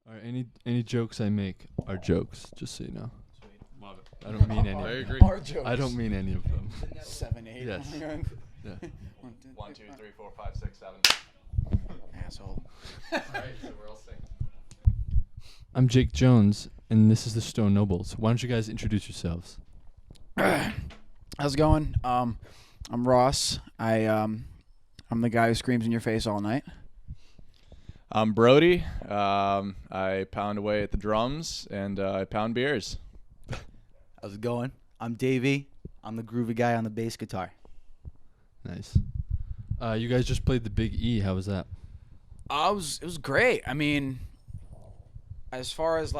All right, any jokes I make are jokes, just so you know. Love it. I don't mean any. I of them. agree. Our jokes. I don't mean any of them. 7, 8. Yes. Yeah. 1, 2, 3, 4, 5, 6, 7. Asshole. All right, so we're all singing. I'm Jake Jones, and this is the Stone Nobles. Why don't you guys introduce yourselves? How's it going? I'm Ross. I'm the guy who screams in your face all night. I'm Brody. I pound away at the drums and I pound beers. How's it going? I'm Davey. I'm the groovy guy on the bass guitar. Nice. You guys just played the Big E. How was that? It was great. I mean, as far as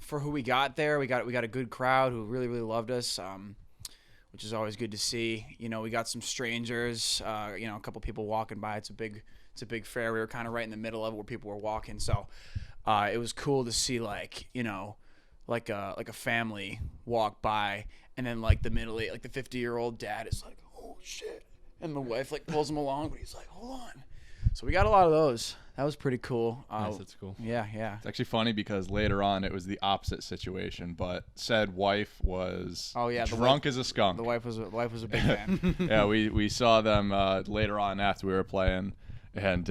for who we got there, we got a good crowd who really loved us. Which is always good to see. We got some strangers. A couple people walking by. It's a big fair. We were kind of right in the middle of it where people were walking, so it was cool to see like a family walk by, and then like the 50-year-old dad is like, oh shit, and the wife like pulls him along, but he's like, hold on. So we got a lot of those. That was pretty cool. Nice, that's cool. Yeah. It's actually funny because later on it was the opposite situation, but said wife was drunk as a skunk. The wife was a big fan. Yeah, we saw them later on after we were playing. And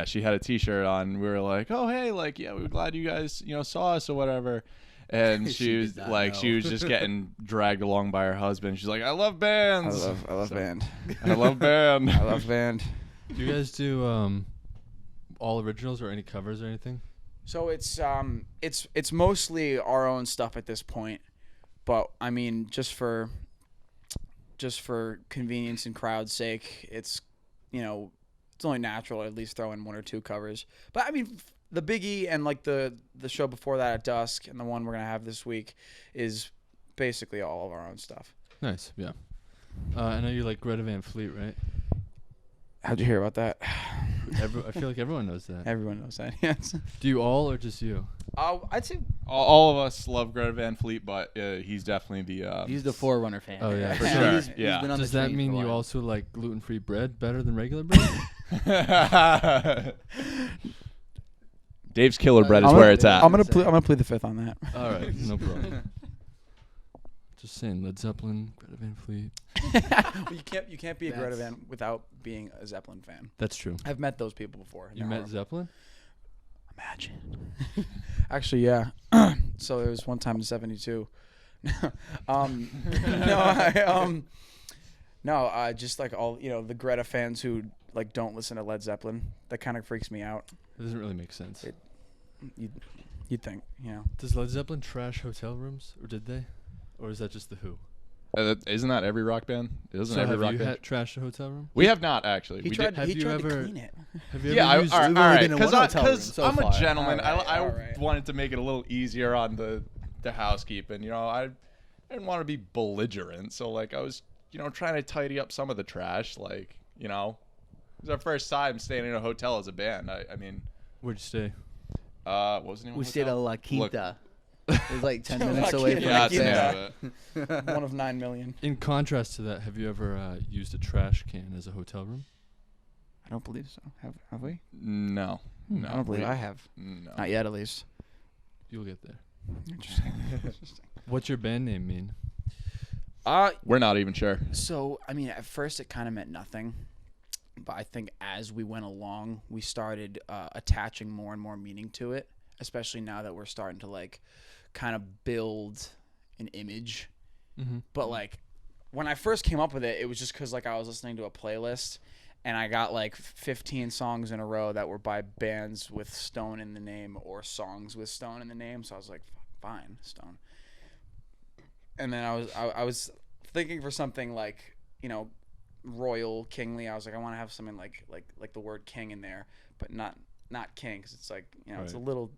she had a T-shirt on. We were like, "Oh, hey, we're glad you guys, saw us or whatever." And she was like, she was just getting dragged along by her husband. She's like, "I love bands. I love band. I love band. I love band." Do you guys do all originals or any covers or anything? So it's mostly our own stuff at this point, but I mean, just for convenience and crowd's sake, it's it's only natural to at least throw in one or two covers. But I mean, the Big E and like the show before that at Dusk and the one we're gonna have this week is basically all of our own stuff. Nice, yeah. I know you like Greta Van Fleet, right? How'd you hear about that? I feel like everyone knows that. Everyone knows that. Yes. Do you all or just you? I'd say All of us love Greta Van Fleet, but he's definitely the. He's the Forerunner fan. Oh, yeah. For sure. He's Yeah. been on Does the that train mean for a you while. also like gluten-free bread better than regular bread? Dave's Killer Bread is where it's at. I'm gonna plead the fifth on that. All right, no problem. Just saying, Led Zeppelin, Greta Van Fleet. Well, you can't be a Greta Van without being a Zeppelin fan. That's true. I've met those people before. You met Zeppelin? Imagine. Actually, yeah. So there was one time in '72. Just like all the Greta fans who like don't listen to Led Zeppelin. That kind of freaks me out. It doesn't really make sense. You'd think, Does Led Zeppelin trash hotel rooms, or did they? Or is that just the Who? Isn't that every rock band? Isn't So every have rock you band? trashed a hotel room? We have not actually. he We tried. did. He Have you tried to ever- clean it. Have you Yeah, ever used all We've only right. been in one hotel room so I'm a far. gentleman. All I right. wanted to make it a little easier on the housekeeping. I didn't want to be belligerent, so like I was trying to tidy up some of the trash. Like it was our first time staying in a hotel as a band. I mean, Where'd you stay? what was the name of We the stayed at hotel? La Quinta. It was like 10 minutes La away from Quinta. Yeah, La that's the Quinta. name of it. One of 9 million. In contrast to that, have you ever used a trash can as a hotel room? I don't believe so. Have we? No, no, I don't believe I have. No. Not yet, at least. You'll get there. Interesting. What's your band name mean? We're not even sure. So, I mean, at first it kind of meant nothing. But I think as we went along, we started attaching more and more meaning to it, especially now that we're starting to, like, kind of build an image. Mm-hmm. But, like, when I first came up with it, it was just because, like, I was listening to a playlist, and I got, like, 15 songs in a row that were by bands with Stone in the name or songs with Stone in the name. So I was like, fine, Stone. And then I was thinking for something like, royal, kingly. I was like, I want to have something like the word king in there, but not king, because it's like, it's a little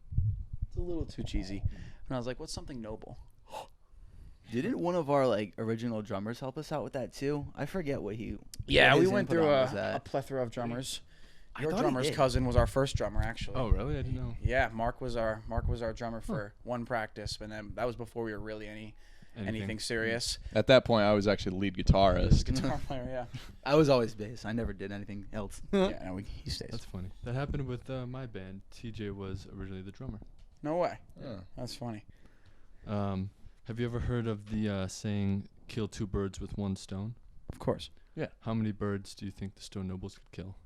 too cheesy. And I was like, what's something noble? Didn't one of our like original drummers help us out with that too? I forget what he. Yeah, what we his went input through on was a that. plethora of drummers. I Your thought he drummer's did. cousin was our first drummer, actually. Oh, really? I didn't know. Yeah, Mark was our drummer for one practice, but then that was before we were really anything serious. At that point, I was actually lead guitarist. Guitar player, yeah. I was always bass. I never did anything else. Yeah, no, he stays. That's funny. That happened with my band. TJ was originally the drummer. No way. Yeah. That's funny. Have you ever heard of the saying, kill 2 birds with 1 stone? Of course. How many birds do you think the Stone Nobles could kill?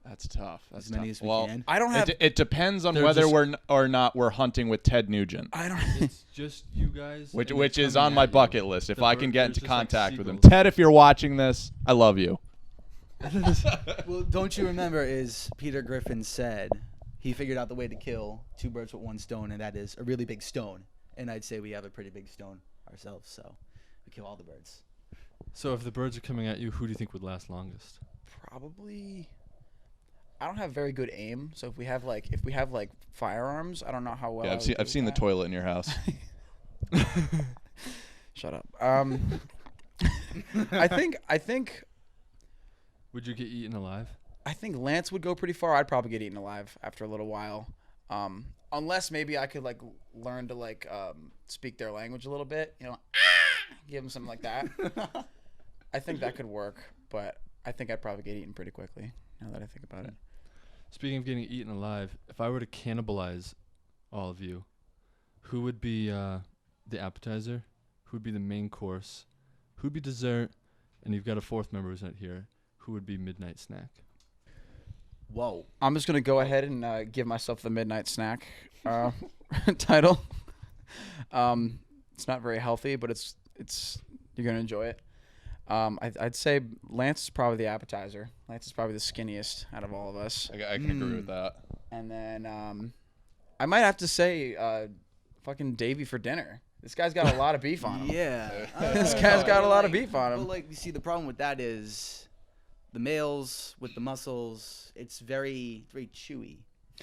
That's tough. That's As many tough. as we Well, can. I don't have. it depends on They're whether just- we're or not we're hunting with Ted Nugent, I don't. It's just you guys. which and they're is coming on my at you. bucket list. If The I can bird- get they're into just like contact with him, seagulls. Ted, if you're watching this, I love you. Well, don't you remember? Is Peter Griffin said he figured out the way to kill 2 birds with 1 stone, and that is a really big stone. And I'd say we have a pretty big stone ourselves, so we kill all the birds. So if the birds are coming at you, who do you think would last longest? Probably. I don't have very good aim, so if we have like firearms, I don't know how well. Yeah, I would I've do seen the that. toilet in your house. Shut up. I think Would you get eaten alive? Lance would go pretty far. I'd probably get eaten alive after a little while. Unless maybe I could like learn to like speak their language a little bit, give them something like that. I think that could work, but I think I'd probably get eaten pretty quickly now that I think about it. Speaking of getting eaten alive, if I were to cannibalize all of you, who would be the appetizer? Who would be the main course? Who would be dessert? And you've got a 4th member who's not here. Who would be midnight snack? Whoa. I'm just gonna go ahead and give myself the midnight snack title. It's not very healthy, but it's you're gonna enjoy it. I'd say Lance is probably the appetizer. Lance is probably the skinniest out of all of us. I can agree with that. And then I might have to say fucking Davey for dinner. This guy's got a lot of beef on him. Yeah. This guy's got a lot of beef on him. Well, like, you see, the problem with that is the males with the muscles, it's very, very chewy.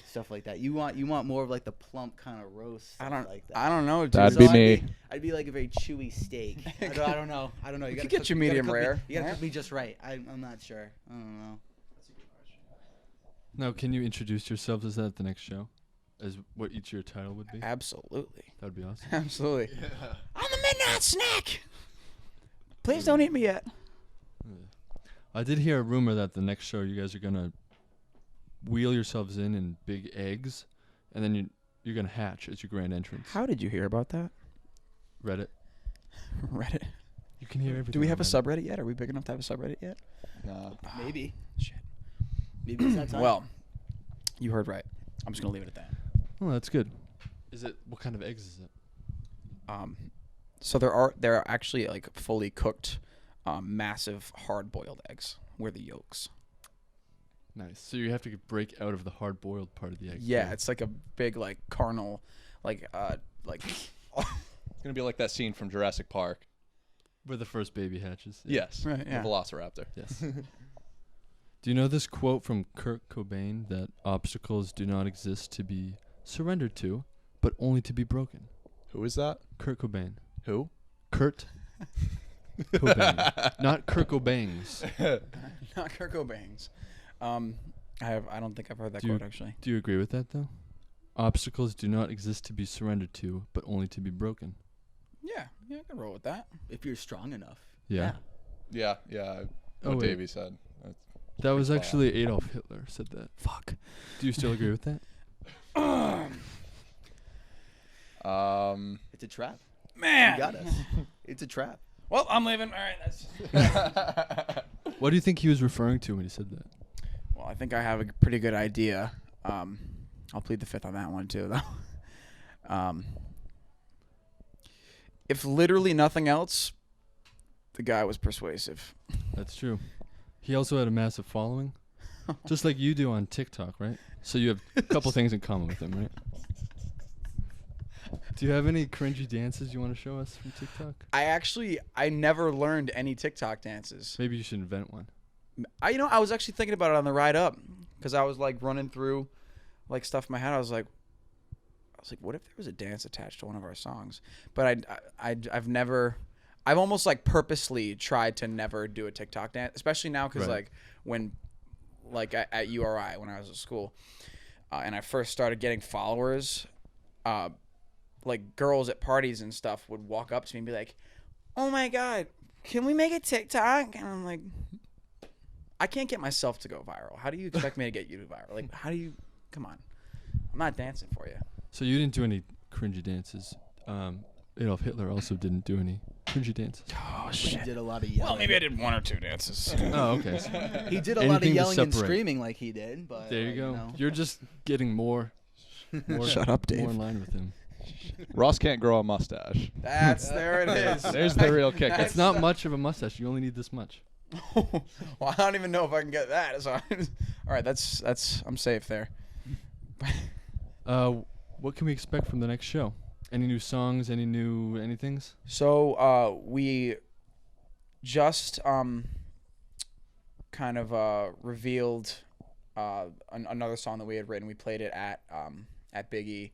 Stuff like that. You want more of like the plump kind of roast. I Stuff like that. don't know. Dude. That'd So be I'd me. I'd be like a very chewy steak. I don't know. You We gotta could get cook- you gotta medium cook me- rare. You gotta Yeah. cook me just right. I'm not sure. I don't know. Now, can you introduce yourselves as that at the next show? As what each your title would be? Absolutely. That would be awesome. Absolutely. I'm the midnight snack. Please don't eat me yet. I did hear a rumor that the next show you guys are going to wheel yourselves in big eggs, and then you're going to hatch as your grand entrance. How did you hear about that? Reddit. Reddit. You can hear everything. Do we have a on Reddit. subreddit yet? Are we big enough to have a subreddit yet? No. Maybe. Shit. Maybe it's that time. Well, you heard right. I'm just gonna leave it at that. Oh, that's good. Is it, what kind of eggs is it? So there are actually like fully cooked, massive hard-boiled eggs. We're the yolks. Nice. So you have to break out of the hard-boiled part of the egg. Yeah, too. it's like a big like carnal, like It's gonna be like that scene from Jurassic Park. where the first baby hatches. Yeah. Yes. Right, yeah. The Velociraptor. Yes. Do you know this quote from Kurt Cobain that obstacles do not exist to be surrendered to, but only to be broken? Who is that? Kurt Cobain. Who? Kurt Cobain. Not Kurt Cobain's. not Kurt Cobain's. I don't think I've heard that Do you- quote actually. Do you agree with that, though? Obstacles do not exist to be surrendered to, but only to be broken. Yeah, I can roll with that. if you're strong enough. Yeah. Yeah. Yeah. Oh, What wait. Davey said. That was Spot on. actually Adolf Hitler said that. Fuck. Do you still agree with that? It's a trap. Man. You got us. It's a trap. Well, I'm leaving. All right. That's. What do you think he was referring to when he said that? Well, I think I have a pretty good idea. I'll plead the fifth on that one too, though. If literally nothing else, the guy was persuasive. That's true. He also had a massive following, just like you do on TikTok, right? So you have a couple things in common with him, right? Do you have any cringy dances you want to show us from TikTok? I never learned any TikTok dances. Maybe you should invent one. I was actually thinking about it on the ride up because I was like running through like stuff in my head. I was like, what if there was a dance attached to one of our songs? But I've almost like purposely tried to never do a TikTok dance, especially now because Right. at URI when I was at school, and I first started getting followers. like girls at parties and stuff would walk up to me and be like, "Oh my God, can we make a TikTok?" And I'm like, I can't get myself to go viral. How do you expect me to get you to viral? Like, how do you? Come on, I'm not dancing for you. So you didn't do any cringy dances. Adolf Hitler also didn't do any cringy dances. Oh He did a lot of yelling. Well, maybe I did 1 or 2 dances. Oh, okay. So He did a lot of Anything to yelling and separate. screaming like he did, but there you like, go. know. You're just getting more Shut up, Dave. more in line with him. Ross can't grow a mustache. There it is. There's the real kicker. It's not much of a mustache. You only need this much. Well, I don't even know if I can get that. So, all right, that's I'm safe there. What can we expect from the next show? Any new songs? Any new anythings? So we just kind of revealed another song that we had written. We played it at Big E.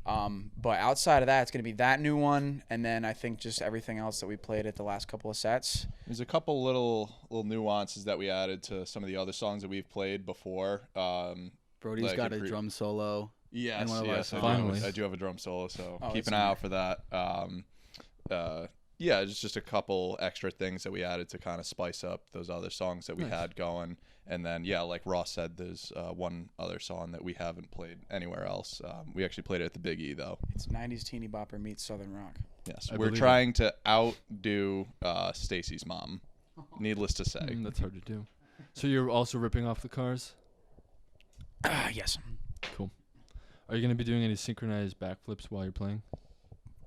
But outside of that, it's going to be that new one, and then I think just everything else that we played at the last couple of sets. There's a couple little nuances that we added to some of the other songs that we've played before. Brody's like got a a drum solo. Yes, And one of our yes, songs. Finally. I do have a drum solo, so Oh, keep that's an eye out for that. Yeah, it's just a couple extra things that we added to kind of spice up those other songs that we Nice. had going. And then, yeah, like Ross said, there's one other song that we haven't played anywhere else. We actually played it at the Big E, though. It's 90s teeny bopper meets Southern rock. Yes, I we're believe trying to outdo Stacy's mom, needless to say. That's hard to do. So you're also ripping off the cars? Yes. Cool. Are you going to be doing any synchronized backflips while you're playing?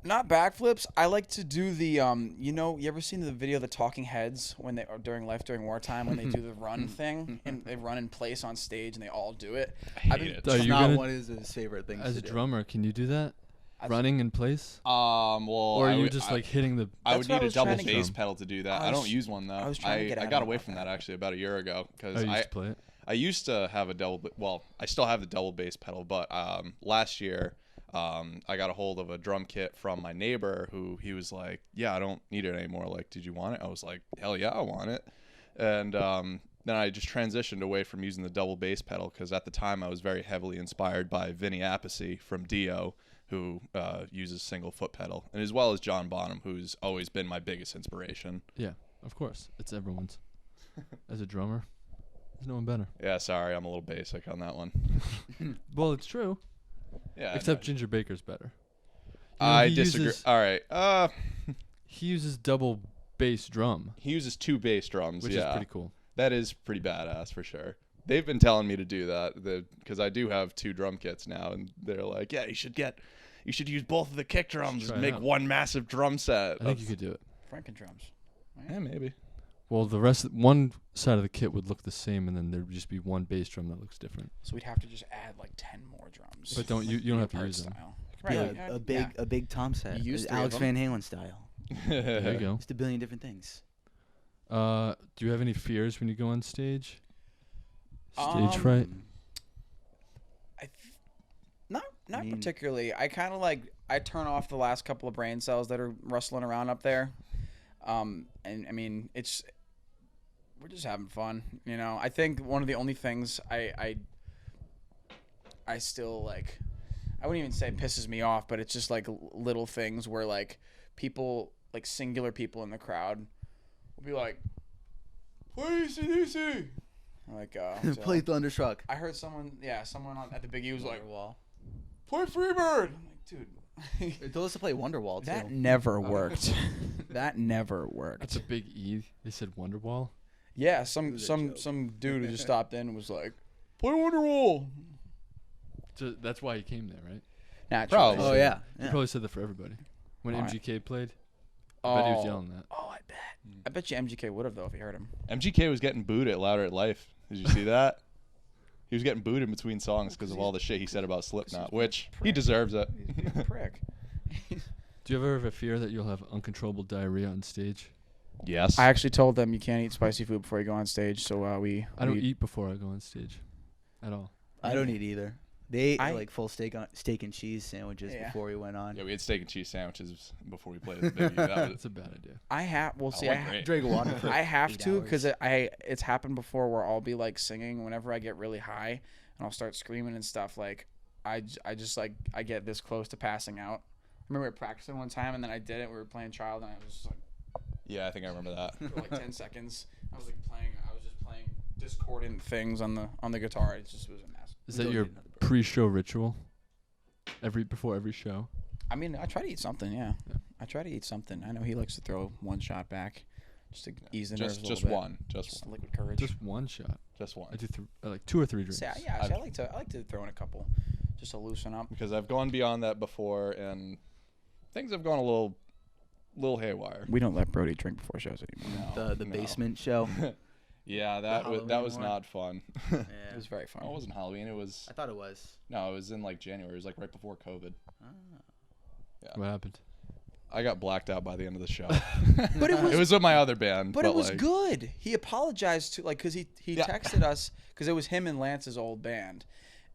Not backflips. I like to do the you ever seen the video of the Talking Heads when they or during wartime when they do the run thing and they run in place on stage and they all do it. I hate I've been- it. Are It's you not gonna- one of his favorite things As to a do. drummer, can you do that? As- Running in place? Well, Or are I you would- just I- like hitting the... I That's would what I need a was double trying to bass get. pedal to do that. I I was- don't use one though. I was trying to get I at got him away about from that. that actually about a year ago I because used to play it. I used to have a I still have the double bass pedal, but last year I got a hold of a drum kit from my neighbor who he was like, "Yeah, I don't need it anymore. Like, did you want it?" I was like, "Hell yeah, I want it." And then I just transitioned away from using the double bass pedal because at the time I was very heavily inspired by Vinny Appice from Dio, who uses single foot pedal, and as well as John Bonham, who's always been my biggest inspiration. Yeah, of course. It's everyone's. As a drummer, there's no one better. Yeah, sorry, I'm a little basic on that one. Well, it's true. Yeah, Except no, Ginger Baker's better. You know, I he disagree. uses- All right, He uses double bass drum, he uses 2 bass drums. which yeah, is pretty cool. that is pretty badass for sure. They've been telling me to do that because I do have 2 drum kits now, and they're like, "Yeah, you should use both of the kick drums try and it make out. one massive drum set." I think you could do it. Franken drums. Yeah, maybe. Well, one side of the kit would look the same, and then there would just be one bass drum that looks different. So we'd have to just add like 10 more drums. But you don't have to Art use them. style. Yeah, Right, a big Tom set. You used 3 Alex of Van Halen style. There you go. Just a billion different things. Do you have any fears when you go on stage? Stage Um, fright? Not I mean- particularly. I kind of I turn off the last couple of brain cells that are rustling around up there. And I mean, we're just having fun, you know. I think one of the only things I still like, I wouldn't even say it pisses me off, but it's just like little things where like people, like singular people in the crowd will be like, "Play AC/DC." Like Play Thunderstruck. I heard someone at the Big E was like, Wonderwall. "Play Freebird." I'm like, dude, They told us to play Wonderwall too. that never worked. That never worked. That's a big E. They said Wonderwall. Yeah, It some was a some joke. some dude who just stopped in and was like, "Play Wonderwall." So that's why he came there, right? Naturally. Probably. Oh yeah. He yeah. probably said that for everybody. When Alright. MGK played, I bet he was yelling that. Oh, I bet. I bet you MGK would have though if he heard him. MGK was getting booed at Louder at Life. Did you see that? He was getting booed in between songs because of all the shit he said about Slipknot, which he prick. deserves it. He's a big prick. Do you ever have a fear that you'll have uncontrollable diarrhea on stage? Yes. I actually told them you can't eat spicy food before you go on stage, so I don't eat before I go on stage, at all. I don't eat either. They ate I- like full steak and cheese sandwiches Yeah. before we went on. Yeah, we had steak and cheese sandwiches before we played at the Biggie. That was, That's a bad idea. I have. Well, see, went great. Drink water for I have 8 to because hours. it's happened before where I'll be like singing whenever I get really high and I'll start screaming and stuff like I just like I get this close to passing out. I remember we were practicing one time and then I did it. We were playing Child and I was just like Yeah, I think I remember that. for like 10 seconds. I was just playing discordant things on the guitar. It just was a mess. Is that your pre-show ritual? Before every show? I mean, I try to eat something. Yeah. I try to eat something. I know he likes to throw one shot back, just to ease the nerves a little Just bit. one. Just liquid courage. Just one shot. Just one. I do like 2 or 3 drinks. See, I like to throw in a couple, just to loosen up. Because I've gone beyond that before, and things have gone a little haywire. We don't let Brody drink before shows anymore. The basement show. Yeah, that was Halloween not fun. It was very fun. Oh, it wasn't Halloween. It was I thought it was. no, it was in like January. It was like right before COVID. What happened? I got blacked out by the end of the show. But it was It was with my other band. But it was like, good. He apologized to because he texted us because it was him and Lance's old band,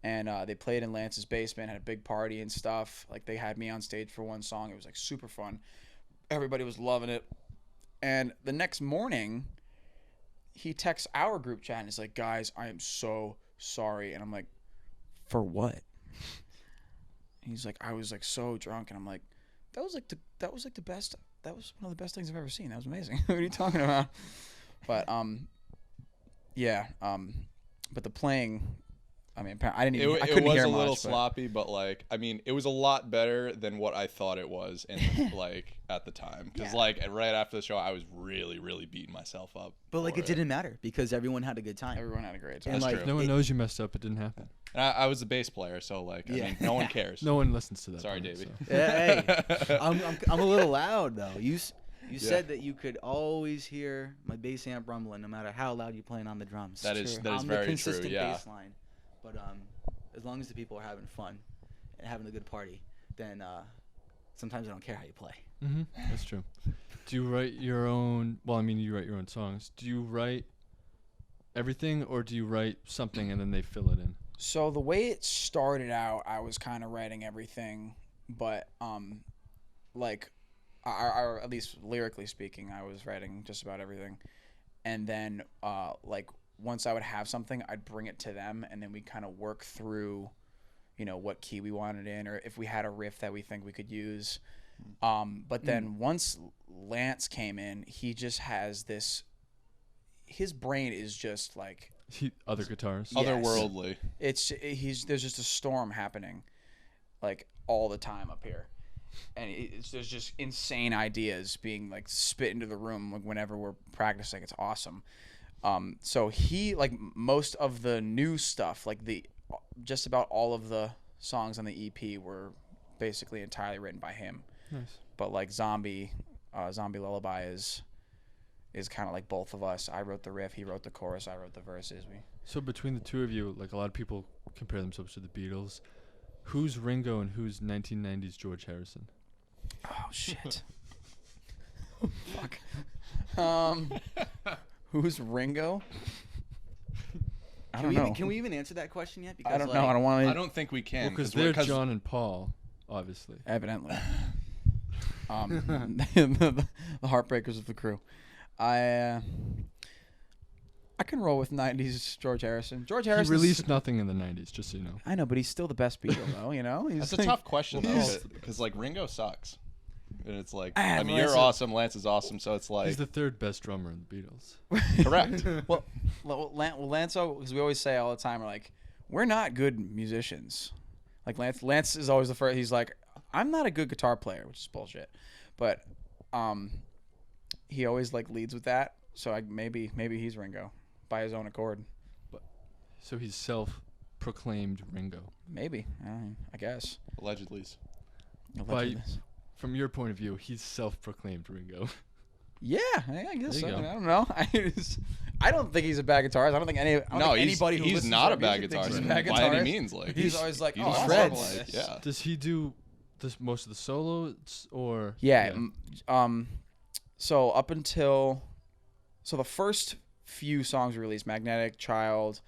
and they played in Lance's basement, had a big party and stuff. Like they had me on stage for one song. It was like super fun. Everybody was loving it. And the next morning, he texts our group chat and he's like, "Guys, I am so sorry." And I'm like, "For what?" He's like, "I was like so drunk," and I'm like, That was like the best. That was one of the best things I've ever seen. That was amazing. What are you talking about? But but the playing. I mean, I didn't even. I couldn't it was hear a much, little but sloppy, but like I mean, it was a lot better than what I thought it was, and like at the time, because like right after the show, I was really beating myself up. But like for it didn't matter because everyone had a good time. Everyone had a great time. And That's like true. No one knows you messed up. It didn't happen. And I was a bass player, so like I mean, no one cares. No one listens to that. Sorry, part, Davey. so. Hey, I'm a little loud though. You said that you could always hear my bass amp rumbling no matter how loud you're playing on the drums. That is True. that is I'm very the true. consistent Yeah. bass line. But as long as the people are having fun and having a good party, then sometimes I don't care how you play. Mm-hmm. That's true. Do you write your own? Well, I mean, you write your own songs. Do you write everything, or do you write something and then they fill it in? So the way it started out, I was kind of writing everything, but like, I at least lyrically speaking, I was writing just about everything, and then like once I would have something, I'd bring it to them, and then we kind of work through, what key we wanted in, or if we had a riff that we think we could use. But then once Lance came in, he just has this. His brain is just like. Other guitars. Yes. Otherworldly. There's just a storm happening, like all the time up here, and there's just insane ideas being like spit into the room like, whenever we're practicing. It's awesome. So he like most of the new stuff, like just about all of the songs on the EP were basically entirely written by him. Nice. But like Zombie Lullaby is kind of like both of us. I wrote the riff, he wrote the chorus, I wrote the verses. So between the two of you, like a lot of people compare themselves to the Beatles. Who's Ringo and who's 1990s George Harrison? Oh shit. Fuck. Who's Ringo? I don't know. Can we even answer that question yet? Because I don't know. I don't want to. I don't think we can Because they're John and Paul, obviously. Evidently. The Heartbreakers of the Crew. I can roll with 90s George Harrison. George He Harrison released nothing in the 90s, just so you know. I know, but he's still the best Beatle, though. He's That's a like, tough question Well, though, he's- because like Ringo sucks, and it's like Ah, I mean Lance you're is- awesome, Lance is awesome, so it's like He's the third best drummer in the Beatles. correct. Well, Lance, because we always say all the time, we're like, we're not good musicians. Like Lance is always the first. He's like, I'm not a good guitar player, which is bullshit, but he always like leads with that. So maybe he's Ringo by his own accord. So he's self-proclaimed Ringo. Maybe I guess. Allegedly. Allegedly. From your point of view, he's self-proclaimed Ringo. Yeah, I guess so. There you go. I don't know. I don't think he's a bad guitarist. I don't think anybody who he's listens not to a bad our music thinks guitarist he's a bad by any guitarist. means. Like He's always like, he's oh, awesome, shreds. like, yeah. Does he do most of the solos or? Yeah. So up until the first few songs we released, Magnetic, Child,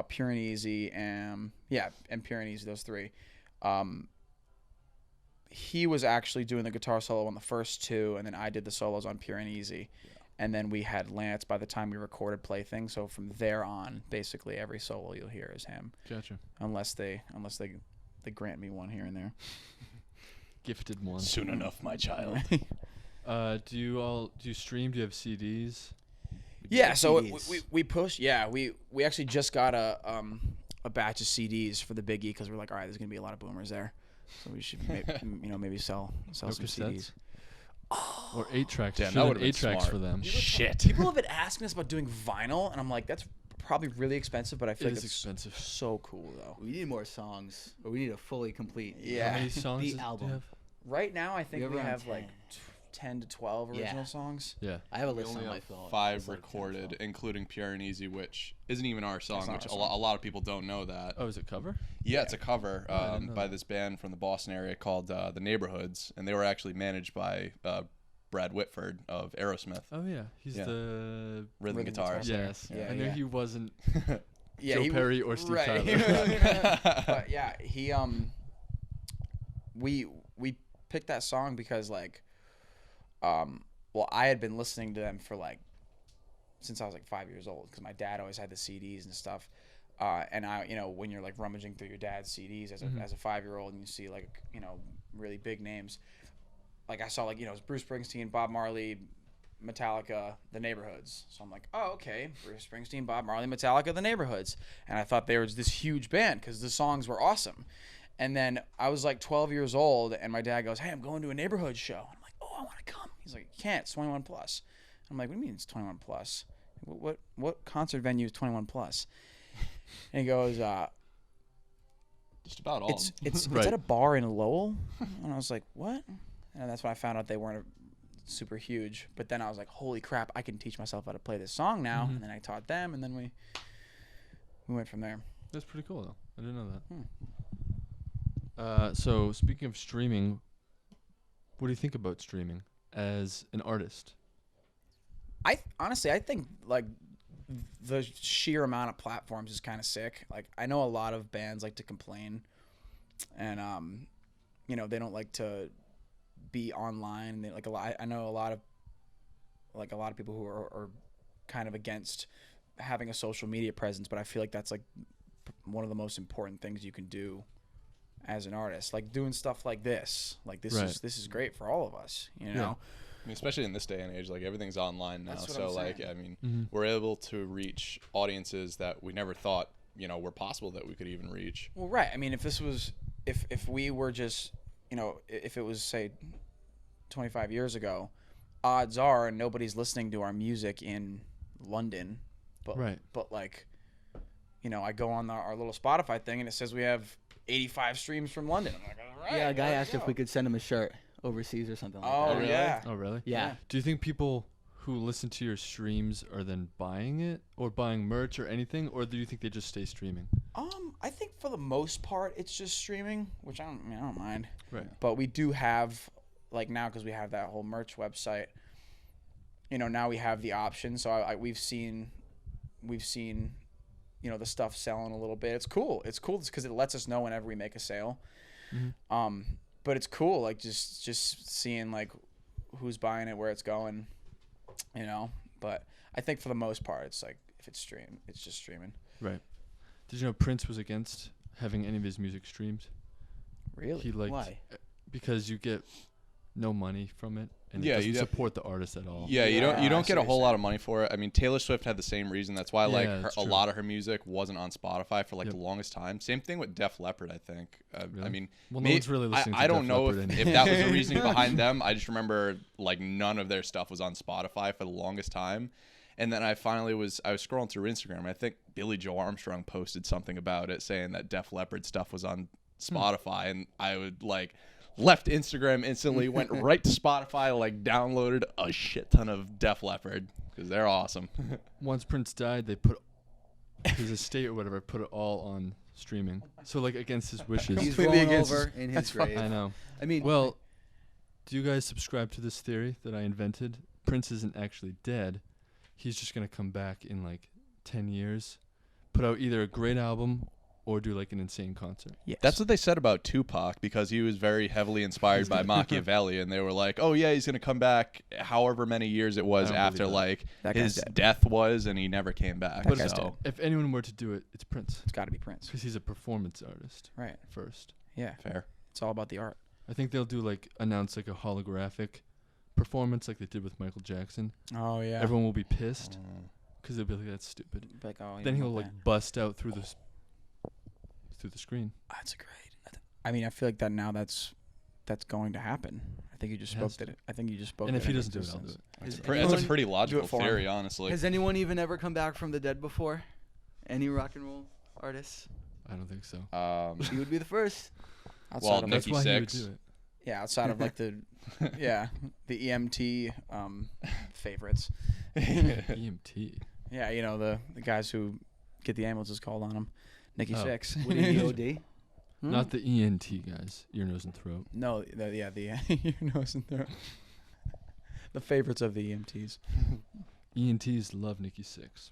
Pure and Easy, and Pure and Easy, those three. He was actually doing the guitar solo on the first two, and then I did the solos on Pure and Easy. And then we had Lance by the time we recorded Plaything. So from there on, basically every solo you'll hear is him, Gotcha. unless they they grant me one here and there. Gifted one. Soon enough, my child. Do you stream? Do you have CDs? Yeah, so CDs. we push. Yeah, we actually just got a batch of CDs for the Biggie because we're like, all right, there's gonna be a lot of boomers there, so we should maybe sell No some CDs. cassettes? Or 8 tracks? Damn, Should that have would've been 8 tracks smart. for them. Shit. People have been asking us about doing vinyl, and I'm like, that's probably really expensive, but I feel It like is it's expensive. so cool though. We need more songs, or we need a fully complete. Yeah. How many songs The do you album. have? Right now, I think have we around have like 10. 10 to 12 original Yeah. songs. Yeah. I have a We list only on my have phone. 5 It's like 10 or recorded, 12. including Pure and Easy, which isn't even our song, not which our a lot of people don't know that. Oh, is it cover? Yeah, it's a cover Oh, I didn't know by that. this band from the Boston area called The Neighborhoods, and they were actually managed by Brad Whitford of Aerosmith, Oh yeah, he's Yeah. the rhythm Rhythm guitarist. yes. Yeah, I knew yeah. he wasn't Yeah, Joe he- Perry or Steve right. Tyler. But yeah, he we picked that song because like well, I had been listening to them for like since I was like 5 years old because my dad always had the CDs and stuff. And I, when you're like rummaging through your dad's CDs as a 5-year-old and you see like, really big names, like I saw like, it was Bruce Springsteen, Bob Marley, Metallica, The Neighborhoods. So I'm like, oh, okay, Bruce Springsteen, Bob Marley, Metallica, The Neighborhoods. And I thought they were this huge band because the songs were awesome. And then I was like 12 years old and my dad goes, hey, I'm going to a Neighborhood show. I'm like, oh, I want to come. He's like, you can't, it's 21 plus. I'm like, what do you mean it's 21 plus? What concert venue is 21 plus? And he goes, Just about all. it's Right. at a bar in Lowell. And I was like, what? And that's when I found out they weren't super huge. But then I was like, holy crap, I can teach myself how to play this song now. Mhm. And then I taught them, and then we went from there. That's pretty cool though. I didn't know that. So speaking of streaming, what do you think about streaming as an artist? Honestly, I think like the sheer amount of platforms is kind of sick. Like I know a lot of bands like to complain, and they don't like to be online. They like a lot. I know a lot of people who are kind of against having a social media presence, but I feel like that's like one of the most important things you can do as an artist. Like doing stuff like this. Like this Right. is great for all of us. You know. I mean, especially in this day and age, like everything's online now. That's what So I'm like, saying. I mean, Mhm. we're able to reach audiences that we never thought, were possible that we could even reach. Well, right. I mean, if we were just, if it was say 25 years ago, odds are nobody's listening to our music in London, but Right. but like, I go on our little Spotify thing and it says we have 85 streams from London. I'm like, all right. Yeah, a guy let's asked if go. we could send him a shirt overseas or something like Oh that. really? yeah. Oh really? Yeah. Do you think people who listen to your streams are then buying it or buying merch or anything, or do you think they just stay streaming? I think for the most part it's just streaming, which I don't mind. Right. But we do have, like now, because we have that whole merch website, now we have the option. So we've seen, the stuff selling a little bit. It's cool. It's cool because it lets us know whenever we make a sale. Mhm. But it's cool, like just seeing like who's buying it, where it's going, But I think for the most part, it's like if it's streamed, it's just streaming. Right. Did you know Prince was against having any of his music streamed? Really? He liked Why? because you get no money from it, and Yeah, it you doesn't def- support the artist at all. Yeah, you Yeah, I don't see get a what whole you're lot saying. of money for it. I mean, Taylor Swift had the same reason. That's why Yeah, that's a true. lot of her music wasn't on Spotify for like Yep. the longest time. Same thing with Def Leppard, I think. I Really? mean, Well, no one's really listening I to don't Def know Leppard if that was the reasoning behind them. I just remember like none of their stuff was on Spotify for the longest time. And then I finally was scrolling through Instagram. And I think Billy Joe Armstrong posted something about it saying that Def Leppard stuff was on Spotify. And I would like left Instagram instantly, went right to Spotify, like downloaded a shit ton of Def Leppard because they're awesome. Once Prince died, they put his estate or whatever put it all on streaming. So like against his wishes. He's Completely rolling against over his- in his that's fine. grave. I know. I mean, Well, do you guys subscribe to this theory that I invented? Prince isn't actually dead. He's just gonna come back in like 10 years, put out either a great album or do like an insane concert. Yes. That's what they said about Tupac because he was very heavily inspired by Machiavelli, and they were like, "Oh yeah, he's gonna come back." However many years it was I don't after believe that. like That guy's his dead. death was, and he never came back. That guy's So dead. If anyone were to do it, it's Prince It's got to be Prince. because he's a performance artist Right. first. Yeah, Fair. it's all about the art. I think they'll do announce a holographic performance like they did with Michael Jackson. Oh yeah. Everyone will be pissed because they'll be like, "That's stupid." Like, oh, Then he'll bust out through the screen. That's great. I mean, I feel like that's going to happen. I think you just spoke to. that. I think you just spoke. And if that he into doesn't do it, I'll do existence. it. That's a pretty logical for him. theory, honestly. Has anyone even ever come back from the dead before? Any rock and roll artists? I don't think so. You would be the first. Outside Well, of That's Nikki why he would Sixx. do it. yeah, outside of the the EMT favorites. EMT. Yeah, the guys who get the ambulances called on them. Nikki Oh. Sixx. Would he be OD? Not the ENT guys, ear, nose, and throat. No, the your nose and throat. The favorites of the EMTs. ENTs love Nikki Sixx.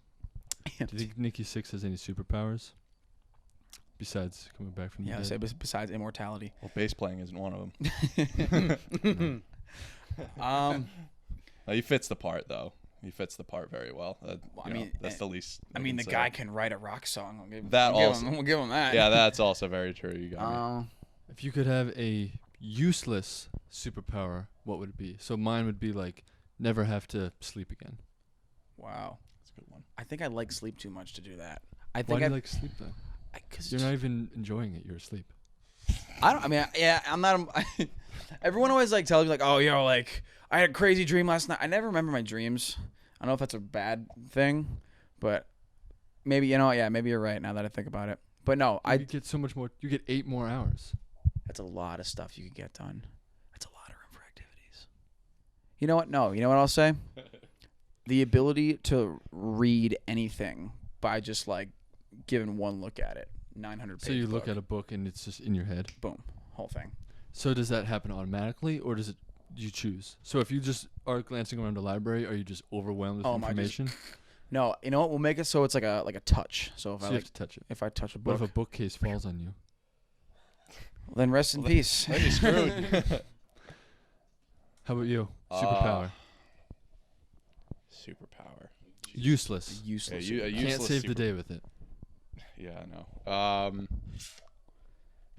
Do you think Nikki Sixx has any superpowers besides coming back from the Yeah, dead? say besides immortality. Well, bass playing isn't one of them. He fits the part, though. He fits the part very well. That's the least. I mean, the guy can write a rock song. We'll give him that. Yeah, that's also very true. You got me. If you could have a useless superpower, what would it be? So mine would be never have to sleep again. Wow. That's a good one. I think I like sleep too much to do that. I Why think do you like sleep then? because You're not even enjoying it. You're asleep. I don't. I mean, yeah, I'm not. Everyone always tells me oh, I had a crazy dream last night. I never remember my dreams. I don't know if that's a bad thing, but maybe maybe you're right now that I think about it. But no, You get so much more. You get 8 more hours. That's a lot of stuff you could get done. That's a lot of room for activities. You know what? No, you know what I'll say? The ability to read anything by just giving one look at it. 900 pages. So you look at a book and it's just in your head. Boom, whole thing. So does that happen automatically, or do you choose? So if you just are glancing around the library, are you just overwhelmed with information? No, you know what? We'll make it so it's like a touch. So if So I you have to touch it. if I touch a What book, if a bookcase falls on you? then rest in peace. Then you're screwed. How about you? Superpower. Superpower. Useless. Useless. Yeah, a Can't useless save the day with it. Yeah, I know.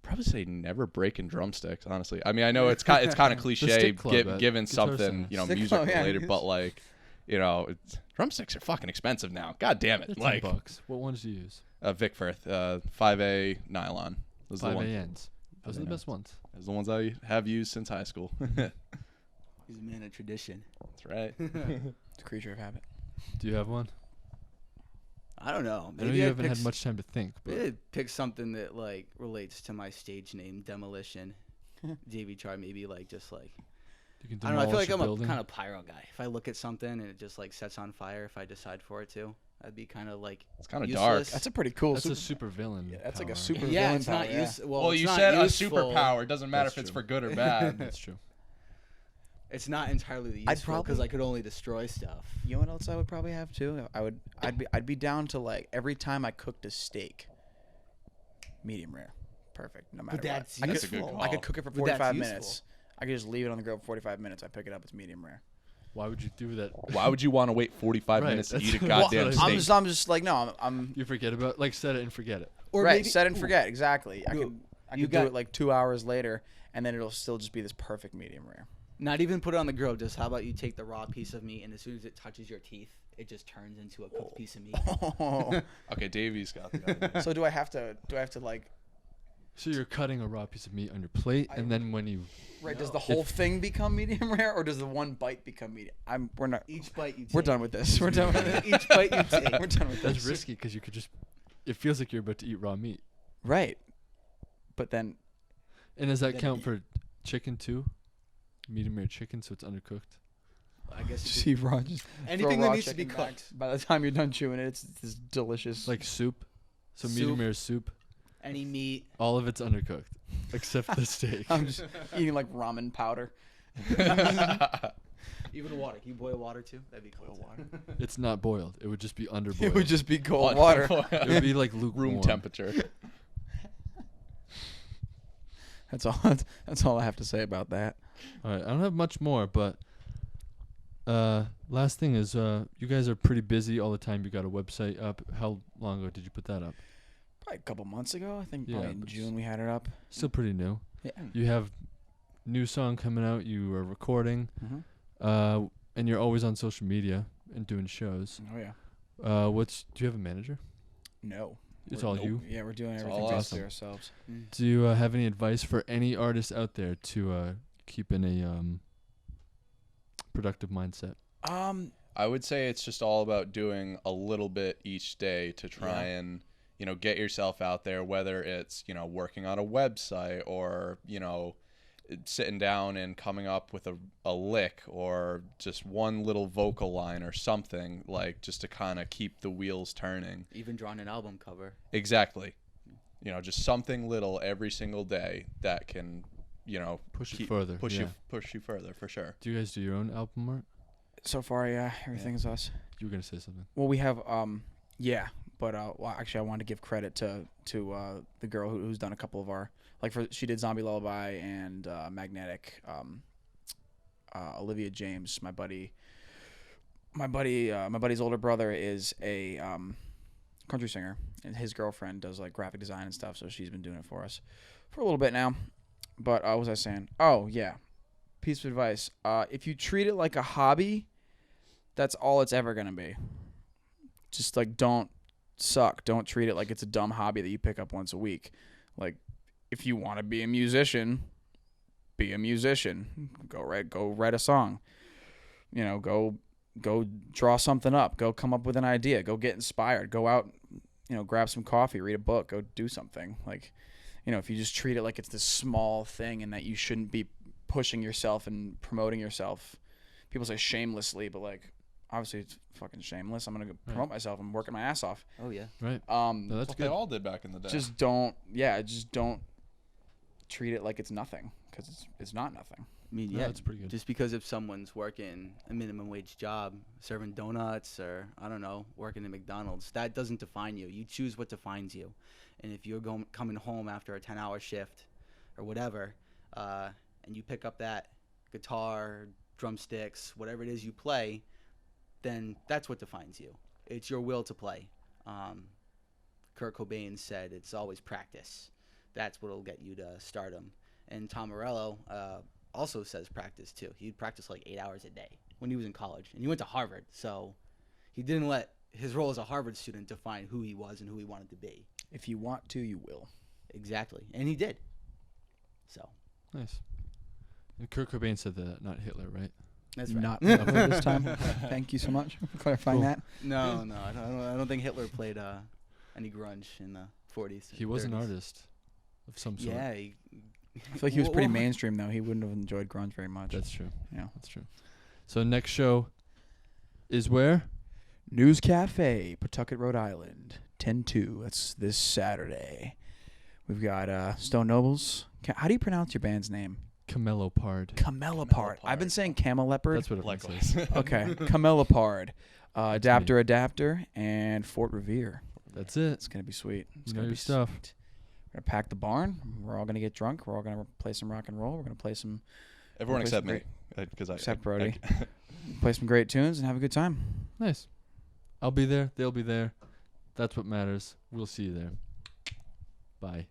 Probably say never breaking drumsticks. Honestly, I mean, I know it's kind of cliche, stick club at given Guitar something Center. music Stick club, yeah. related, but drumsticks are fucking expensive now. God damn it! They're $10. What ones do you use? Vic Firth, 5A nylon. Those are the 5 ones. ANs. Those are the best ones. Those are the ones I have used since high school. That's He's a man of tradition. right. It's a creature of habit. Do you have one? I don't know. I know you haven't had much time to think, but Maybe I'd pick something that relates to my stage name, Demolition. JV Char, maybe just you can I don't know. I feel demolish like a I'm building. a kind of pyro guy. If I look at something and it just sets on fire, if I decide for it to, that'd be kind of It's kind of dark. That's a pretty cool. That's a super villain. that's like a power. super yeah, villain it's not power, yeah. use. Well, it's you not said a useful. superpower. It doesn't matter That's if it's true. for good or bad. That's true. It's not entirely the I'd useful because probably- I could only destroy stuff. You know what else I would probably have too? I'd be down to every time I cooked a steak, medium rare, perfect. No matter But that's what. That's a good useful. call. I could cook it for But that's 45 useful. minutes. I could just leave it on the grill for 45 minutes. I pick it up. It's medium rare. Why would you do that? Why would you want to wait 45 Right, minutes to that's- eat a Well, goddamn I'm steak? I'm just no. I'm You forget about set it and forget it. Or right. maybe- Set and forget. Exactly. I Ooh, could you do got- it 2 hours later, and then it'll still just be this perfect medium rare. Not even put it on the grill. Just how about you take the raw piece of meat and as soon as it touches your teeth, it just turns into a cooked piece of meat. Okay, Davey's got the idea. So do I have to So you're cutting a raw piece of meat on your plate, and then when you right? Does the whole thing become medium rare, or does the one bite become medium? We're not. Each bite you take. We're done with this. We're done with it. Each bite you take. We're done with that's this. risky because you could just. It feels like you're about to eat raw meat. Right. But then And does that count for chicken too? Medium rare chicken, so it's undercooked. I guess you see raw. Just anything throw that raw needs to be chicken back. cooked. By the time you're done chewing it, it's this delicious. Like soup. So Soup. medium rare soup. Any meat. All of it's undercooked, except the steak. I'm just eating like ramen powder. Even water. Can you boil water too? That'd be cool. water. It's not boiled. It would just be underboiled. It would just be cold On- water. It would be like lukewarm. Room temperature. That's all. That's all I have to say about that. All right, I don't have much more, but last thing is you guys are pretty busy all the time. You got a website up. How long ago did you put that up? Probably a couple months ago. I think Yeah, probably in but June we had it up. Still pretty new. Yeah. You have new song coming out. You are recording, Mm-hmm. and you're always on social media and doing shows. Oh yeah. Do you have a manager? No. It's We're- all nope. you. Yeah, we're doing It's everything all basically us. ourselves. Do you have any advice for any artist out there to keep in a productive mindset? I would say it's just all about doing a little bit each day to try and, get yourself out there, whether it's, working on a website or, sitting down and coming up with a lick or just one little vocal line or something, like just to kind of keep the wheels turning. Even drawing an album cover. Exactly. Just something little every single day that can, Push it further. push yeah. you further for sure. Do you guys do your own album art? So far, yeah, everything's us. You were gonna say something. Well, we have but actually, I wanted to give credit to the girl who's done a couple of our she did Zombie Lullaby and Magnetic. Olivia James, my buddy's older brother is a country singer, and his girlfriend does like graphic design and stuff. So she's been doing it for us for a little bit now. But what was I saying? Oh yeah, piece of advice: if you treat it like a hobby, that's all it's ever gonna be. Just like don't suck. Don't treat it like it's a dumb hobby that you pick up once a week. Like if you want to be a musician, be a musician. Go write a song. Go draw something up. Go come up with an idea. Go get inspired. Go out, grab some coffee, read a book, go do something. Like, if you just treat it like it's this small thing and that you shouldn't be pushing yourself and promoting yourself. People say shamelessly, but like obviously it's fucking shameless. I'm going to promote myself. I'm working my ass off. Oh yeah. Right. That's No, that's what they good. all did back in the day. Just don't treat it like it's nothing, because it's not nothing. I mean, No, yeah, that's pretty good. just because if someone's working a minimum wage job, serving donuts or, I don't know, working at McDonald's, that doesn't define you. You choose what defines you. And if you're coming home after a 10-hour shift or whatever, and you pick up that guitar, drumsticks, whatever it is you play, then that's what defines you. It's your will to play. Kurt Cobain said it's always practice. That's what will get you to stardom. And Tom Morello also says practice too. He'd practice like 8 hours a day when he was in college, and he went to Harvard, so he didn't let his role as a Harvard student define who he was and who he wanted to be. If you want to, you will. Exactly, and he did. So Nice. And Kurt Cobain said that, not Hitler, right? that's right. Not Hitler this time. Thank you so much for clarifying Cool. that. No, I don't think Hitler played any grunge in the 40s. He was an 30s. artist of some sort. Yeah, I feel like he was pretty mainstream though. He wouldn't have enjoyed grunge very much. That's true. Yeah. That's true. So next show is where? News Cafe, Pawtucket, Rhode Island, 10/2. That's this Saturday. We've got Stone Nobles. How do you pronounce your band's name? Camelopard. Camelopard. I've been saying Camel Leopard. That's what it Likewise. says. Okay, Camelopard, Adapter, and Fort Revere. That's it. It's gonna be sweet. It's You know gonna your be stuff. sweet. We're gonna pack the barn. We're all gonna get drunk. We're all gonna play some rock and roll. We're gonna play some Everyone Place except great. me, because Except Brody. play some great tunes and have a good time. Nice. I'll be there. They'll be there. That's what matters. We'll see you there. Bye.